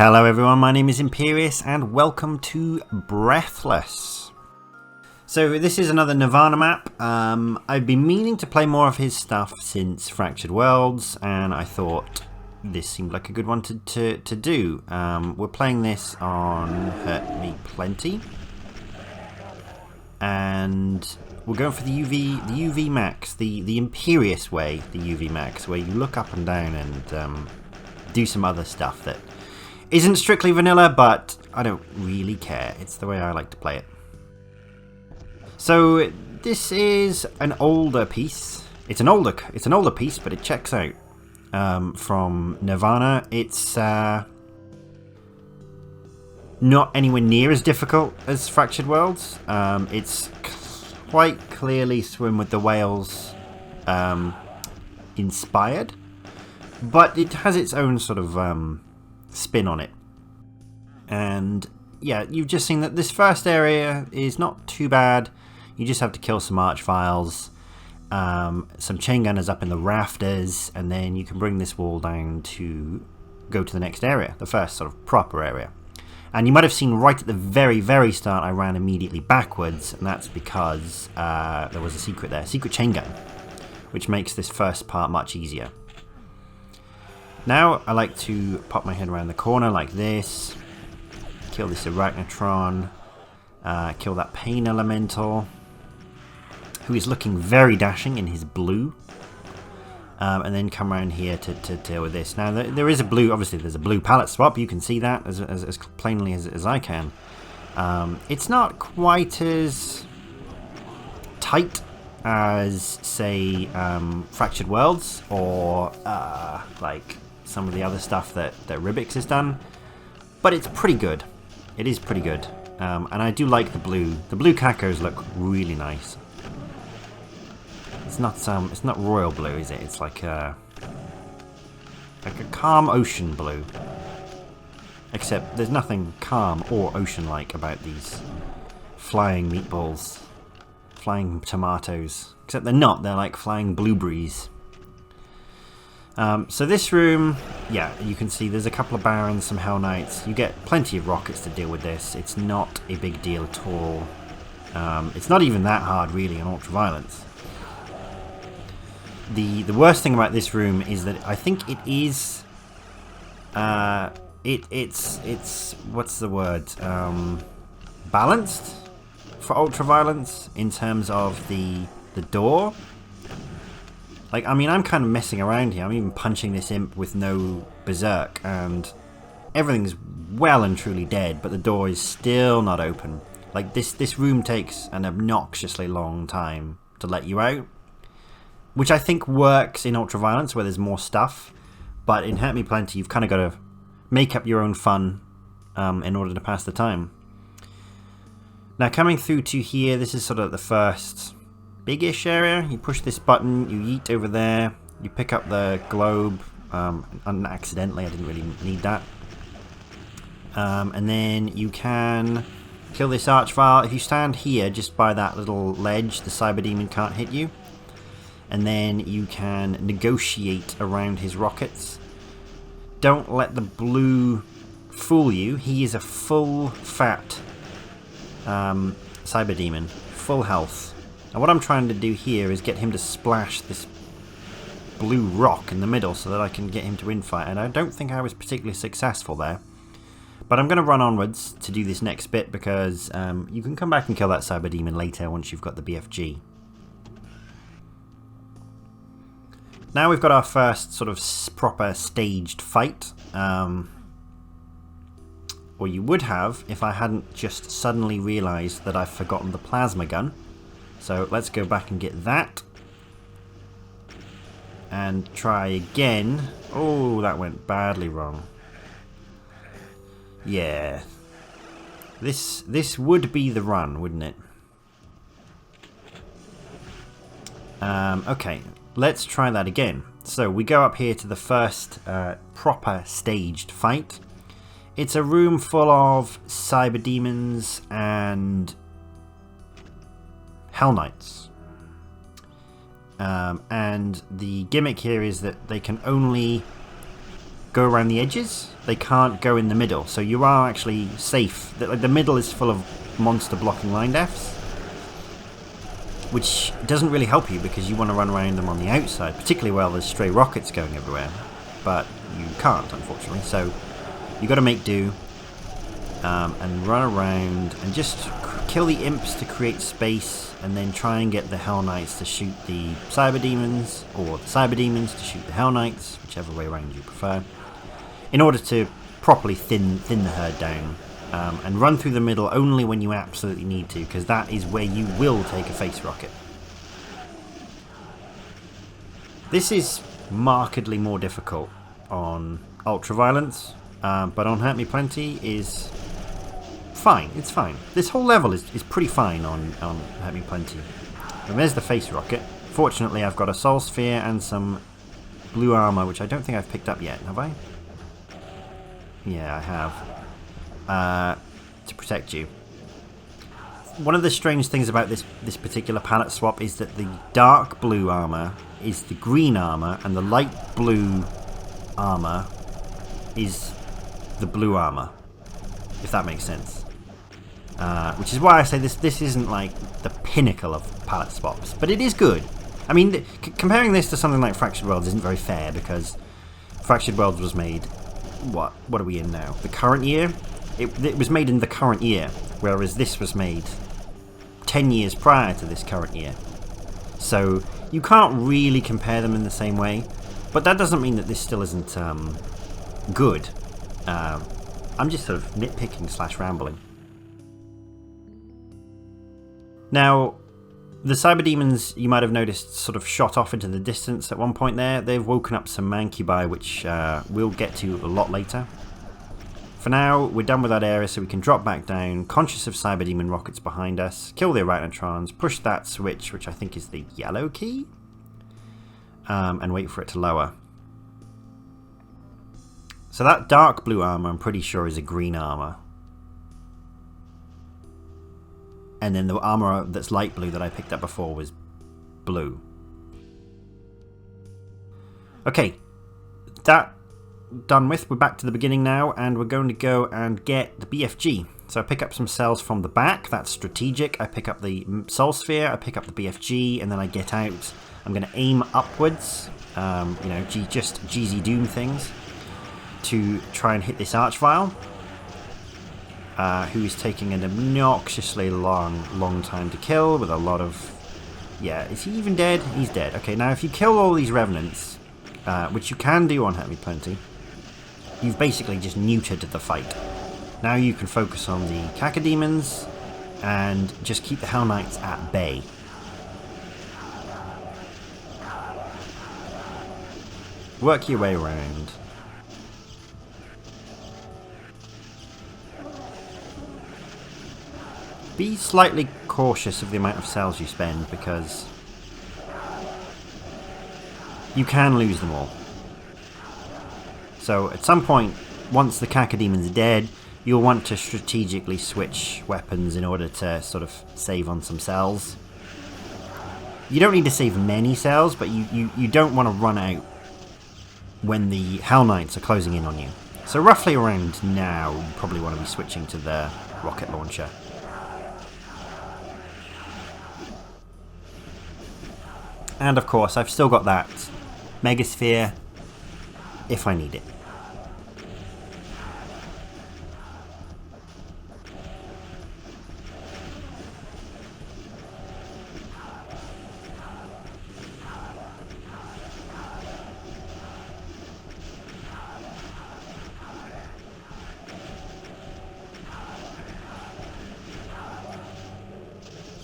Hello everyone, my name is Imperius and welcome to Breathless. So this is another Nirvana map. I've been meaning to play more of his stuff since Fractured Worlds, and I thought this seemed like a good one to do. We're playing this on Hurt Me Plenty, and we're going for the UV Max, the Imperius way, the UV Max, where you look up and down and do some other stuff that isn't strictly vanilla, but I don't really care. It's the way I like to play it. So this is an older piece. It's an older piece, but it checks out. From Nirvana, it's not anywhere near as difficult as Fractured Worlds. It's quite clearly Swim with the Whales inspired, but it has its own sort of spin on it. And yeah, you've just seen that this first area is not too bad. You just have to kill some archviles, some chain gunners up in the rafters, and then you can bring this wall down to go to the next area, the first sort of proper area. And you might have seen right at the very start I ran immediately backwards, and that's because there was a secret there, secret chain gun, which makes this first part much easier. Now I like to pop my head around the corner like this, kill this Arachnotron, kill that Pain Elemental, who is looking very dashing in his blue, and then come around here to deal with this. Now there is a blue, obviously there's a blue palette swap, you can see that as plainly as I can. It's not quite as tight as, say, Fractured Worlds or like some of the other stuff that Rubik's has done, but it's pretty good. It is pretty good, and I do like the blue. The blue cacos look really nice. It's not royal blue, is it? It's like a calm ocean blue. Except there's nothing calm or ocean-like about these flying meatballs, flying tomatoes. Except they're not. They're like flying blueberries. So this room, yeah, you can see there's a couple of Barons, some Hell Knights. You get plenty of rockets to deal with this. It's not a big deal at all. It's not even that hard, really, on Ultraviolence. The worst thing about this room is that I think it is, it's what's the word? Balanced for Ultraviolence in terms of the door. Like, I mean, I'm kind of messing around here. I'm even punching this imp with no berserk, and everything's well and truly dead, but the door is still not open. Like, this room takes an obnoxiously long time to let you out, which I think works in Ultraviolence where there's more stuff, but in Hurt Me Plenty you've kind of got to make up your own fun in order to pass the time. Now, coming through to here, this is sort of the first big-ish area. You push this button, you yeet over there, you pick up the globe, accidentally, I didn't really need that. And then you can kill this archvile. If you stand here just by that little ledge, the cyber demon can't hit you. And then you can negotiate around his rockets. Don't let the blue fool you. He is a full fat cyber demon, full health. And what I'm trying to do here is get him to splash this blue rock in the middle so that I can get him to infight. And I don't think I was particularly successful there. But I'm going to run onwards to do this next bit because you can come back and kill that cyber demon later once you've got the BFG. Now we've got our first sort of proper staged fight. Or you would have if I hadn't just suddenly realised that I've forgotten the plasma gun. So let's go back and get that. And try again. Oh, that went badly wrong. Yeah. This would be the run, wouldn't it? Okay, let's try that again. So we go up here to the first proper staged fight. It's a room full of cyber demons and Hell Knights. And the gimmick here is that they can only go around the edges. they can't go in the middle, so you are actually safe. The middle is full of monster blocking line defs, which doesn't really help you because you want to run around them on the outside, particularly while there's stray rockets going everywhere, but you can't, unfortunately, so you got to make do and run around and just kill the imps to create space, and then try and get the Hell Knights to shoot the Cyber Demons, or the Cyber Demons to shoot the Hell Knights, whichever way around you prefer, in order to properly thin the herd down, and run through the middle only when you absolutely need to, because that is where you will take a face rocket. This is markedly more difficult on Ultraviolence, but on Hurt Me Plenty is fine. It's fine. This whole level is pretty fine on Hurt Me Plenty. And there's the face rocket. Fortunately, I've got a Soul Sphere and some blue armor, which I don't think I've picked up yet. Have I? Yeah, I have. To protect you. One of the strange things about this particular palette swap is that the dark blue armor is the green armor, and the light blue armor is the blue armor, if that makes sense. Which is why I say this isn't like the pinnacle of palette swaps, but it is good. I mean, comparing this to something like Fractured Worlds isn't very fair, because Fractured Worlds was made, what are we in now? The current year? It was made in the current year, whereas this was made 10 years prior to this current year. So you can't really compare them in the same way, but that doesn't mean that this still isn't good. I'm just sort of nitpicking / rambling. Now, the Cyber Demons, you might have noticed, sort of shot off into the distance at one point there. They've woken up some Mancubi, which we'll get to a lot later. For now, we're done with that area, so we can drop back down, conscious of Cyber Demon rockets behind us, kill the Arachnotrons, push that switch, which I think is the yellow key, and wait for it to lower. So that dark blue armor, I'm pretty sure, is a green armor. And then the armor that's light blue that I picked up before was blue. Okay, that done with. We're back to the beginning now, and we're going to go and get the BFG. So I pick up some cells from the back. That's strategic. I pick up the Soul Sphere, I pick up the BFG, and then I get out. I'm going to aim upwards, just GZDoom things, to try and hit this Archvile, who is taking an obnoxiously long time to kill with a lot of... Yeah, is he even dead? He's dead. Okay, now if you kill all these Revenants, which you can do on Hurt Me Plenty, you've basically just neutered the fight. Now you can focus on the Cacodemons and just keep the Hell Knights at bay. Work your way around. Be slightly cautious of the amount of cells you spend, because you can lose them all. So at some point, once the Cacodemons are dead, you'll want to strategically switch weapons in order to sort of save on some cells. You don't need to save many cells, but you don't want to run out when the Hell Knights are closing in on you. So roughly around now, you probably want to be switching to the rocket launcher. And of course, I've still got that Megasphere if I need it.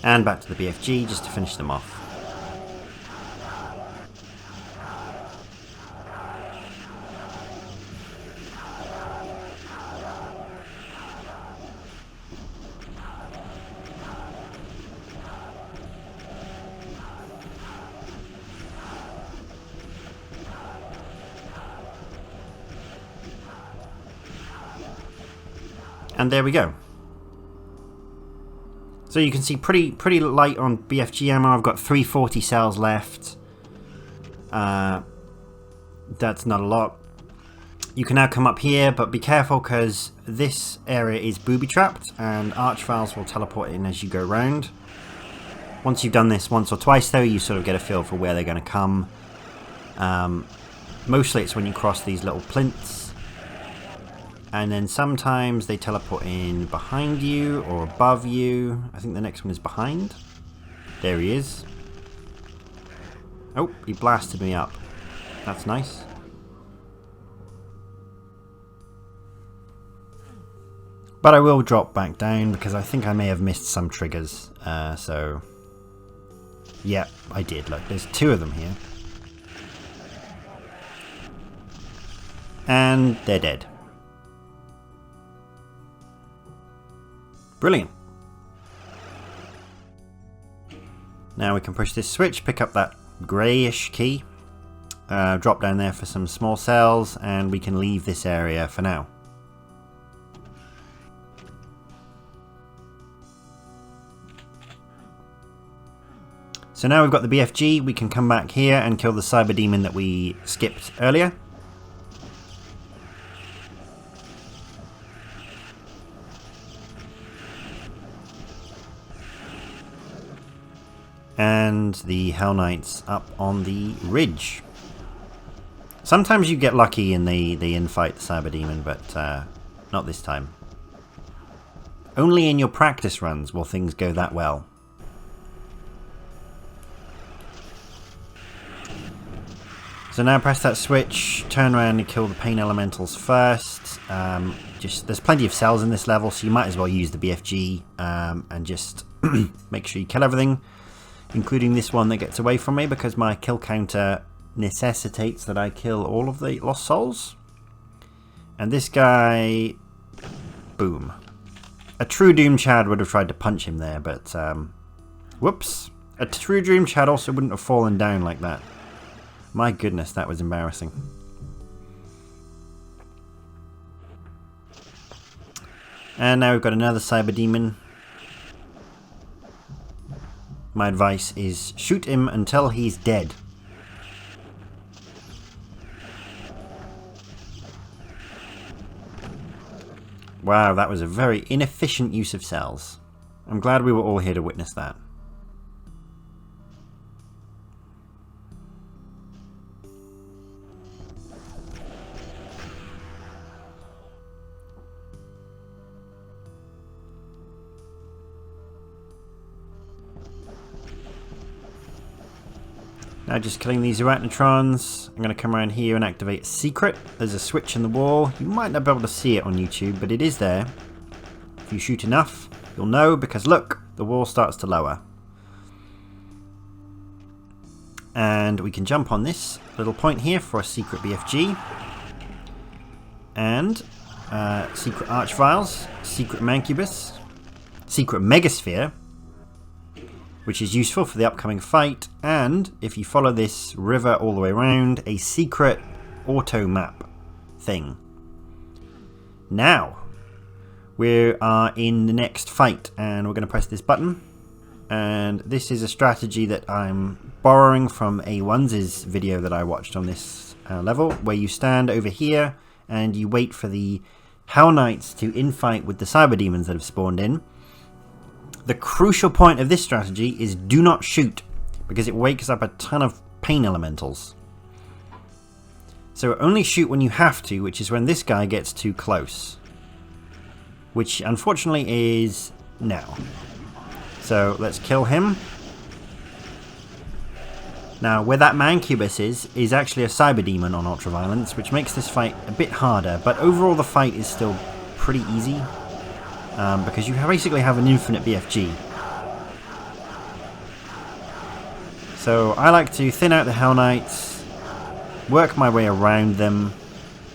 And back to the BFG just to finish them off. And there we go. So you can see pretty light on BFG ammo. I've got 340 cells left. That's not a lot. You can now come up here, but be careful because this area is booby-trapped and archviles will teleport in as you go round. Once you've done this once or twice though, you sort of get a feel for where they're going to come. Mostly it's when you cross these little plinths. And then sometimes they teleport in behind you or above you. I think the next one is behind. There he is. Oh, he blasted me up. That's nice. But I will drop back down because I think I may have missed some triggers. So, yeah, I did. Look, there's 2 of them here. And they're dead. Brilliant. Now we can push this switch, pick up that greyish key, drop down there for some small cells, and we can leave this area for now. So now we've got the BFG, we can come back here and kill the cyber demon that we skipped earlier. And the Hell Knights up on the ridge. Sometimes you get lucky and they infight the cyber demon, but not this time. Only in your practice runs will things go that well. So now press that switch, turn around and kill the pain elementals first. There's plenty of cells in this level, so you might as well use the BFG and just make sure you kill everything, including this one that gets away from me because my kill counter necessitates that I kill all of the lost souls. And this guy, boom. A true Doom Chad would have tried to punch him there, but whoops. A true Doom Chad also wouldn't have fallen down like that. My goodness, that was embarrassing. And now we've got another cyber demon. My advice is shoot him until he's dead. Wow, that was a very inefficient use of cells. I'm glad we were all here to witness that. Now just killing these arachnotrons. I'm going to come around here and activate a secret. There's a switch in the wall. You might not be able to see it on YouTube, but it is there. If you shoot enough, you'll know because look, the wall starts to lower. And we can jump on this little point here for a secret BFG. And secret archviles, secret mancubus, secret megasphere, which is useful for the upcoming fight, and if you follow this river all the way around, a secret auto map thing. Now, we are in the next fight, and we're going to press this button, and this is a strategy that I'm borrowing from A1's video that I watched on this level, where you stand over here, and you wait for the Hell Knights to infight with the cyber demons that have spawned in. The crucial point of this strategy is do not shoot, because it wakes up a ton of pain elementals. So only shoot when you have to, which is when this guy gets too close. Which unfortunately is now. So let's kill him. Now where that mancubus is actually a cyber demon on ultraviolence, which makes this fight a bit harder, but overall the fight is still pretty easy. Because you basically have an infinite BFG. So I like to thin out the Hell Knights, work my way around them,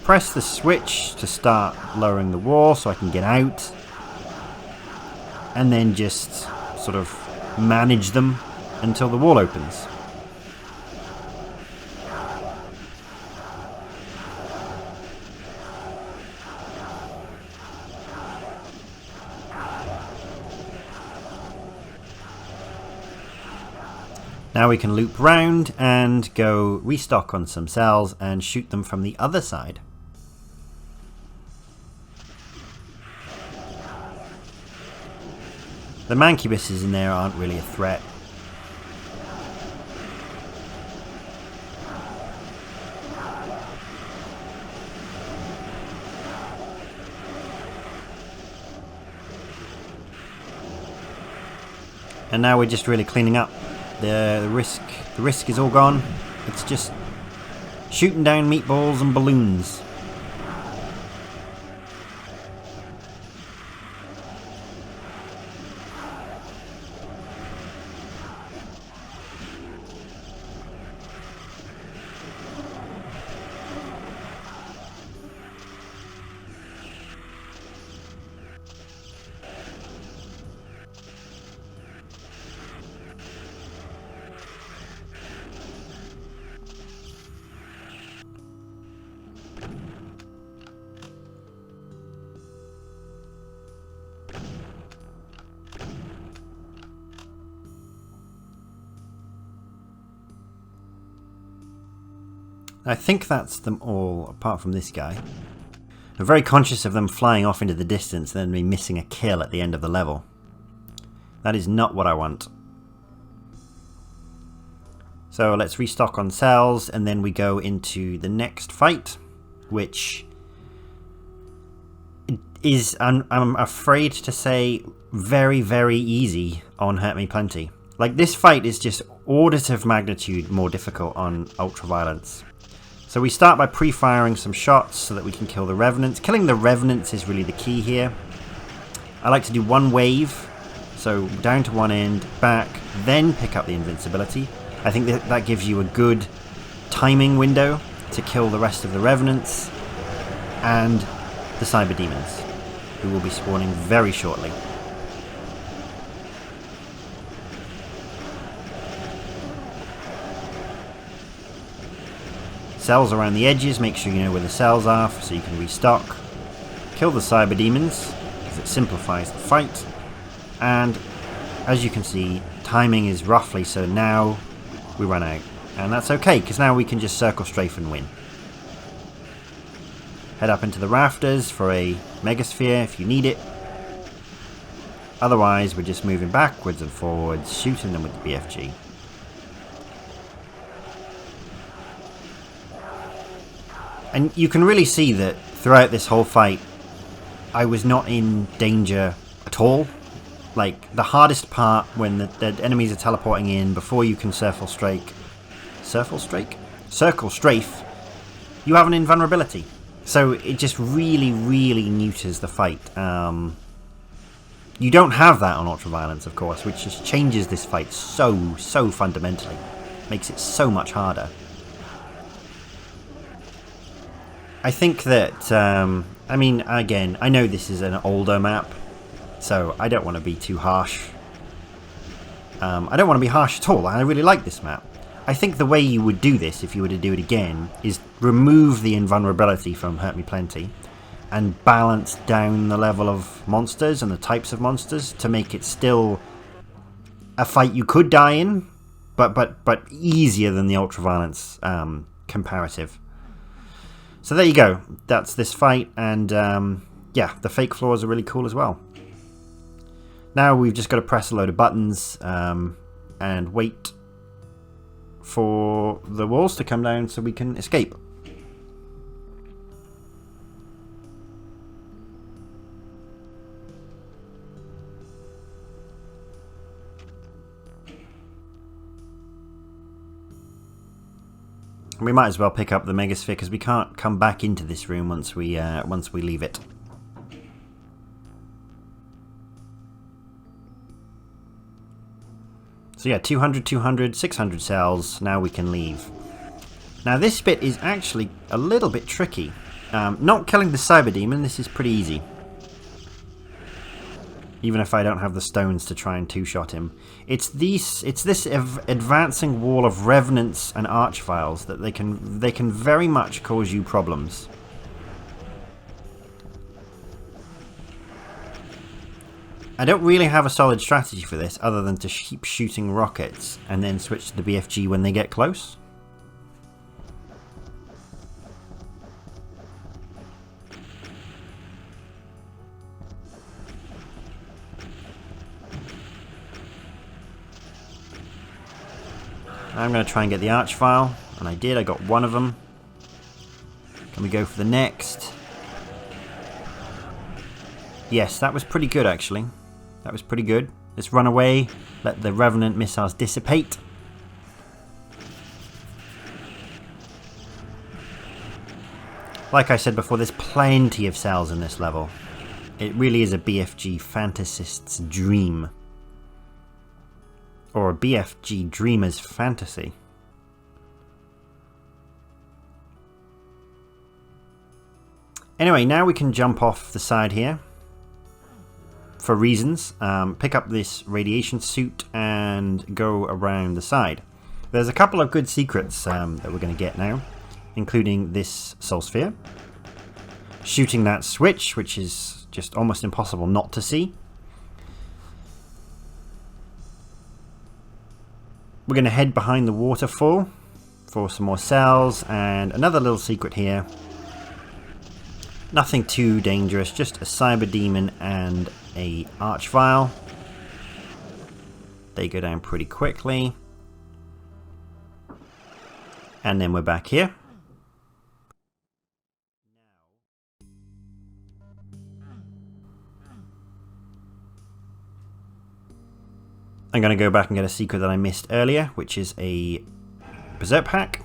press the switch to start lowering the wall so I can get out, and then just sort of manage them until the wall opens. Now we can loop round and go restock on some cells and shoot them from the other side. The mancubuses in there aren't really a threat. And now we're just really cleaning up. The risk is all gone. It's just shooting down meatballs and balloons. I think that's them all, apart from this guy. I'm very conscious of them flying off into the distance and then me missing a kill at the end of the level. That is not what I want. So let's restock on cells and then we go into the next fight, which is, I'm afraid to say, very, very easy on Hurt Me Plenty. Like, this fight is just orders of magnitude more difficult on Ultraviolence. So we start by pre-firing some shots so that we can kill the Revenants. Killing the Revenants is really the key here. I like to do one wave, so down to one end, back, then pick up the invincibility. I think that gives you a good timing window to kill the rest of the Revenants and the Cyber Demons, who will be spawning very shortly. Cells around the edges, make sure you know where the cells are so you can restock. Kill the Cyber Demons, because it simplifies the fight. And as you can see, timing is roughly so now we run out. And that's okay, because now we can just circle strafe and win. Head up into the rafters for a Megasphere if you need it. Otherwise, we're just moving backwards and forwards, shooting them with the BFG. And you can really see that throughout this whole fight, I was not in danger at all. Like, the hardest part when the enemies are teleporting in before you can circle strafe, you have an invulnerability. So it just really, really neuters the fight. You don't have that on Ultraviolence, of course, which just changes this fight so fundamentally. Makes it so much harder. I think that, I mean, again, I know this is an older map, so I don't want to be too harsh. I don't want to be harsh at all. I really like this map. I think the way you would do this, if you were to do it again, is remove the invulnerability from Hurt Me Plenty and balance down the level of monsters and the types of monsters to make it still a fight you could die in, but easier than the Ultraviolence comparative. So there you go. That's this fight, and yeah, the fake floors are really cool as well. Now we've just got to press a load of buttons and wait for the walls to come down so we can escape. We might as well pick up the Megasphere because we can't come back into this room once we leave it. So yeah, 200, 200, 600 cells. Now we can leave. Now this bit is actually a little bit tricky. Not killing the Cyber Demon. This is pretty easy. Even if I don't have the stones to try and two-shot him. It's this advancing wall of Revenants and Archviles that they can very much cause you problems. I don't really have a solid strategy for this other than to keep shooting rockets and then switch to the BFG when they get close. I'm going to try and get the arch file, and I did. I got one of them. Can we go for the next? Yes, that was pretty good actually. That was pretty good. Let's run away, let the Revenant missiles dissipate. Like I said before, there's plenty of cells in this level. It really is a BFG fantasist's dream. Or a BFG dreamer's fantasy. Anyway, now we can jump off the side here. For reasons. Pick up this radiation suit and go around the side. There's a couple of good secrets that we're going to get now. Including this soul sphere. Shooting that switch, which is just almost impossible not to see. We're going to head behind the waterfall for some more cells, and another little secret here. Nothing too dangerous, just a cyber demon and a arch vial. They go down pretty quickly. And then we're back here. I'm going to go back and get a secret that I missed earlier, which is a berserk pack.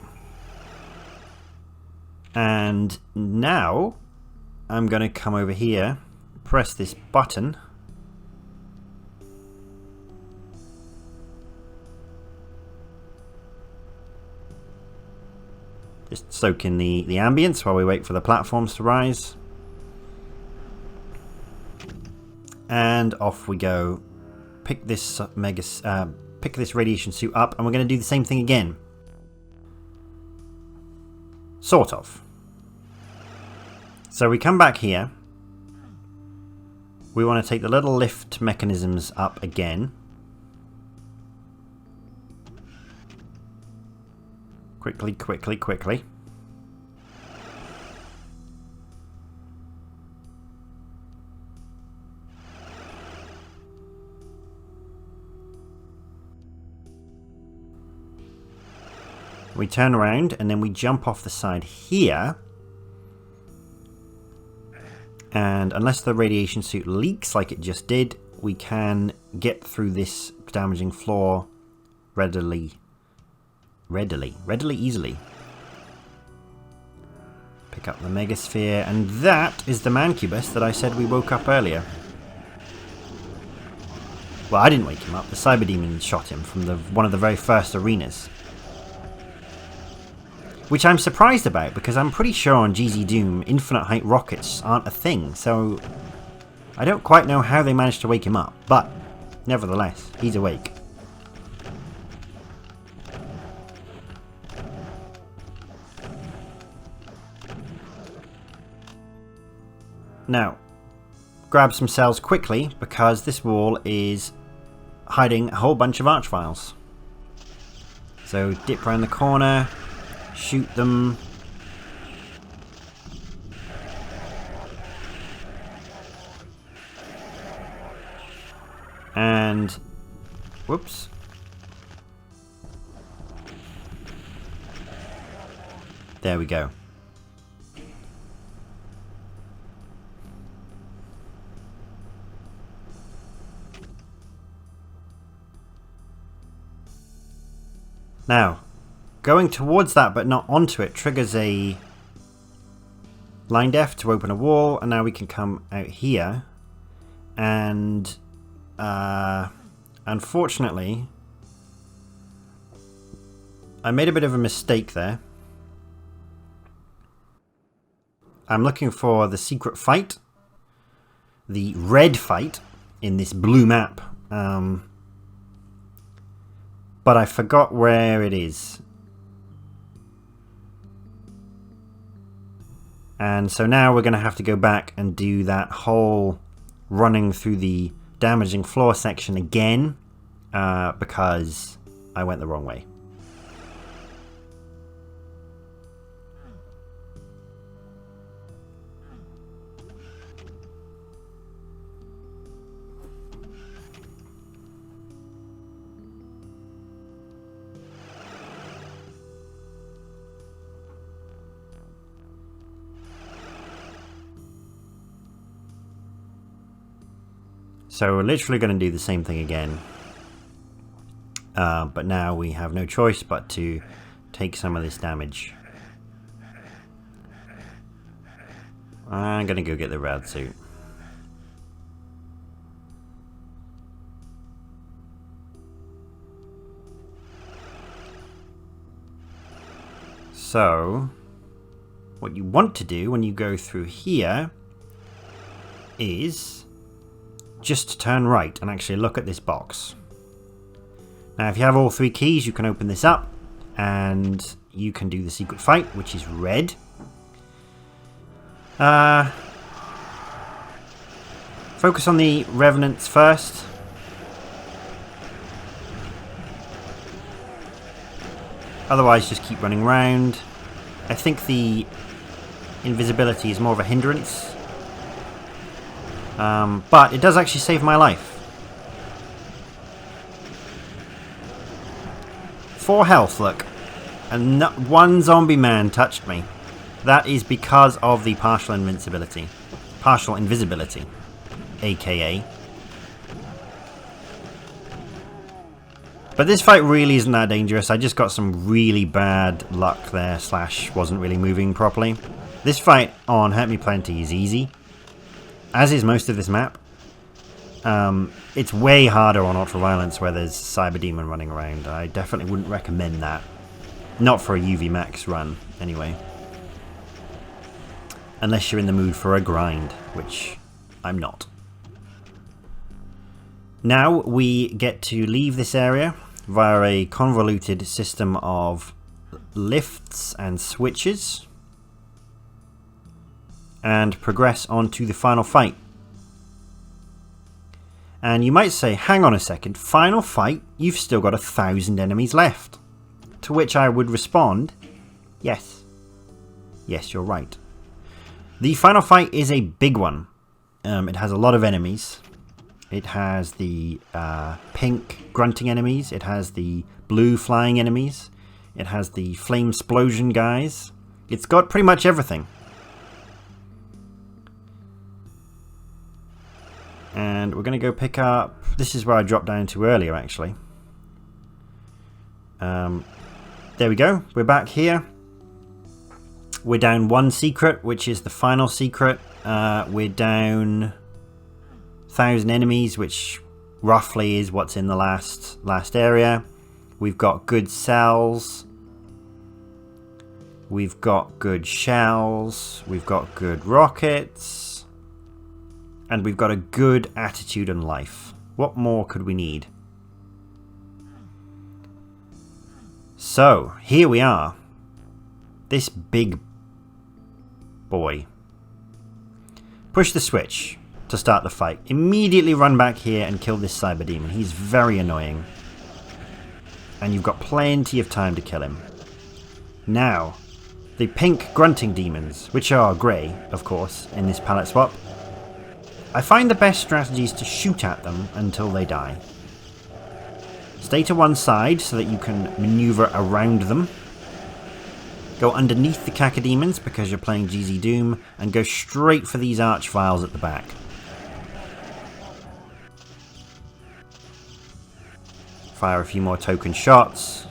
And now I'm going to come over here, press this button. Just soak in the ambience while we wait for the platforms to rise. And off we go. Pick this radiation suit up, and we're going to do the same thing again. Sort of. So we come back here. We want to take the little lift mechanisms up again. Quickly, quickly, quickly. We turn around and then we jump off the side here. And unless the radiation suit leaks like it just did, we can get through this damaging floor readily, easily. Pick up the megasphere, and that is the mancubus that I said we woke up earlier. Well, I didn't wake him up. The cyber demon shot him from one of the very first arenas. Which I'm surprised about, because I'm pretty sure on GZDoom, infinite height rockets aren't a thing, so I don't quite know how they managed to wake him up, but nevertheless, he's awake. Now, grab some cells quickly, because this wall is hiding a whole bunch of arch files. So dip around the corner. Shoot them. And whoops. There we go. Now, going towards that but not onto it triggers a line def to open a wall, and now we can come out here, and unfortunately I made a bit of a mistake there. I'm looking for the secret fight, the red fight in this blue map, but I forgot where it is. And so now we're going to have to go back and do that whole running through the damaging floor section again, because I went the wrong way. So we're literally going to do the same thing again. But now we have no choice but to take some of this damage. I'm going to go get the rad suit. So, what you want to do when you go through here is just turn right and actually look at this box. Now if you have all 3 keys, you can open this up and you can do the secret fight, which is red. Focus on the revenants first. Otherwise just keep running around. I think the invisibility is more of a hindrance. But it does actually save my life. 4 health, look. And not one zombie man touched me. That is because of the partial invincibility. Partial invisibility. AKA. But this fight really isn't that dangerous. I just got some really bad luck there, / wasn't really moving properly. This fight on Hurt Me Plenty is easy. As is most of this map. It's way harder on Ultraviolence where there's Cyber Demon running around. I definitely wouldn't recommend that. Not for a UV Max run, anyway. Unless you're in the mood for a grind, which I'm not. Now we get to leave this area via a convoluted system of lifts and switches and progress on to the final fight. And you might say, hang on a second, final fight? You've still got 1,000 enemies left. To which I would respond, yes. Yes, you're right. The final fight is a big one. It has a lot of enemies. It has the pink grunting enemies. It has the blue flying enemies. It has the flame explosion guys. It's got pretty much everything. And we're going to go pick up... This is where I dropped down to earlier, actually. There we go. We're back here. We're down 1 secret, which is the final secret. We're down 1,000 enemies, which roughly is what's in the last area. We've got good cells. We've got good shells. We've got good rockets. And we've got a good attitude and life. What more could we need? So, here we are. This big boy. Push the switch to start the fight. Immediately run back here and kill this Cyber Demon. He's very annoying. And you've got plenty of time to kill him. Now, the pink grunting demons, which are grey, of course, in this palette swap. I find the best strategy is to shoot at them until they die. Stay to one side so that you can maneuver around them. Go underneath the cacodemons because you're playing GZDoom, and go straight for these archviles at the back. Fire a few more token shots.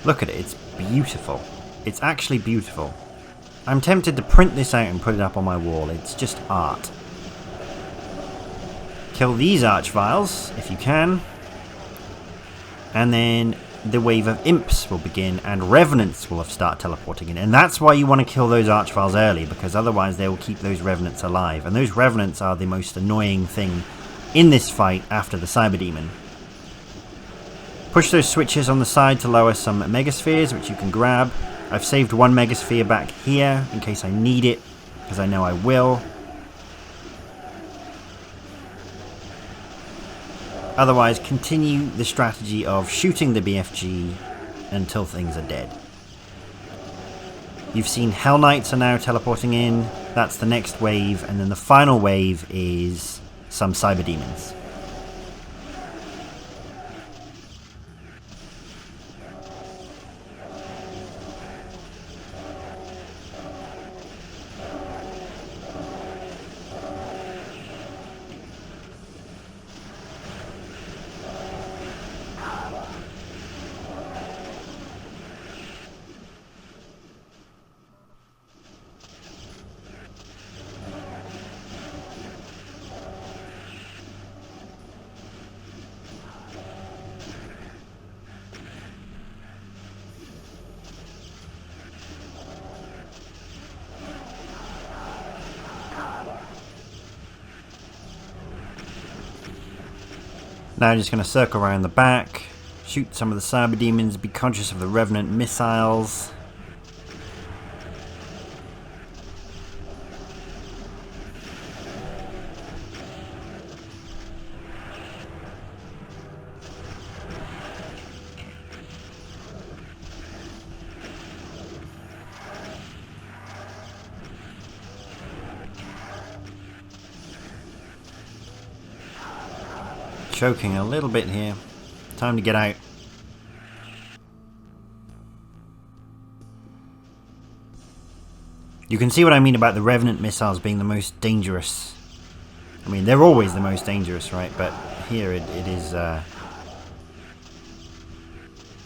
Look at it, it's beautiful. It's actually beautiful. I'm tempted to print this out and put it up on my wall. It's just art. Kill these archviles, if you can. And then the wave of imps will begin, and revenants will start teleporting in. And that's why you want to kill those archviles early, because otherwise they will keep those revenants alive. And those revenants are the most annoying thing in this fight after the Cyber Demon. Push those switches on the side to lower some megaspheres, which you can grab. I've saved 1 megasphere back here in case I need it, because I know I will. Otherwise, continue the strategy of shooting the BFG until things are dead. You've seen Hell Knights are now teleporting in. That's the next wave, and then the final wave is some Cyber Demons. Now just going to circle around the back, shoot some of the cyber demons, be conscious of the revenant missiles. Choking a little bit here. Time to get out. You can see what I mean about the Revenant missiles being the most dangerous. I mean, they're always the most dangerous, right? But here it is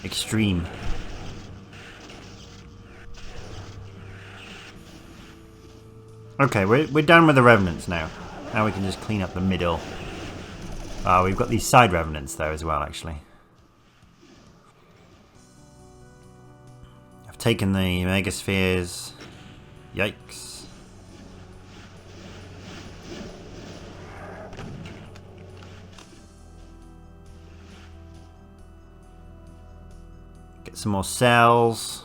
extreme. Okay, we're done with the Revenants now. Now we can just clean up the middle. We've got these side Revenants there as well, actually. I've taken the Megaspheres. Yikes. Get some more cells.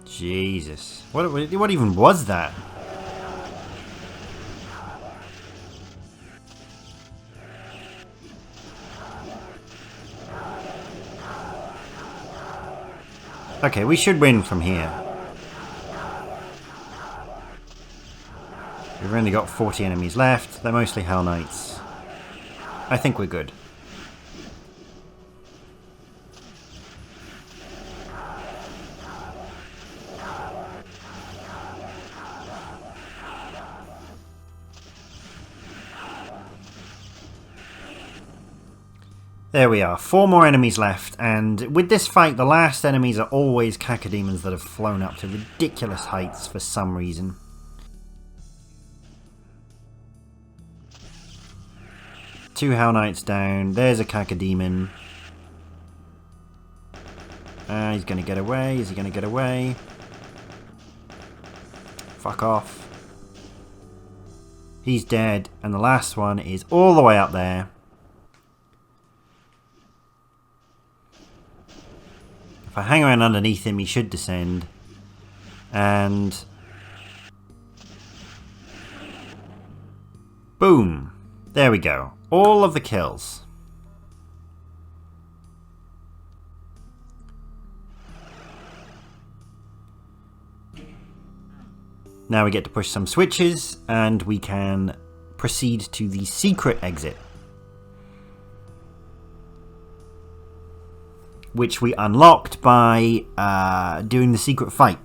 Jesus. What even was that? Okay, we should win from here. We've only got 40 enemies left. They're mostly Hell Knights. I think we're good. There we are, 4 more enemies left, and with this fight the last enemies are always cacodemons that have flown up to ridiculous heights for some reason. Two Hell Knights down, there's a cacodemon. He's gonna get away, is he gonna get away? Fuck off. He's dead, and the last one is all the way up there. If I hang around underneath him, he should descend. And... boom! There we go. All of the kills. Now we get to push some switches, and we can proceed to the secret exit, which we unlocked by doing the secret fight.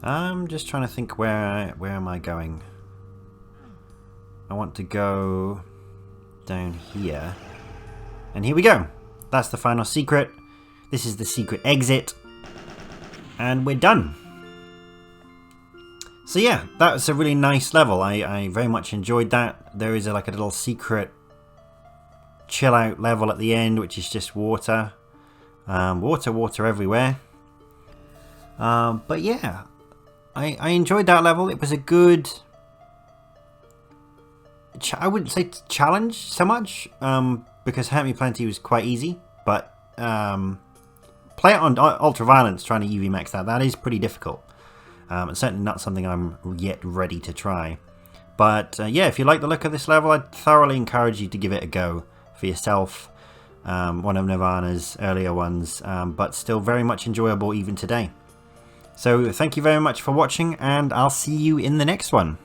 I'm just trying to think where am I going? I want to go down here. And here we go. That's the final secret. This is the secret exit. And we're done. So yeah, that was a really nice level. I very much enjoyed that. There is like a little secret chill out level at the end, which is just water. Water everywhere. But yeah. I enjoyed that level. It was a good... I wouldn't say challenge so much, because HMP Plenty was quite easy, but play it on Ultraviolence trying to UV max that is pretty difficult. It's certainly not something I'm yet ready to try. But yeah, if you like the look of this level, I'd thoroughly encourage you to give it a go for yourself. One of Nirvana's earlier ones, but still very much enjoyable even today. So thank you very much for watching, and I'll see you in the next one.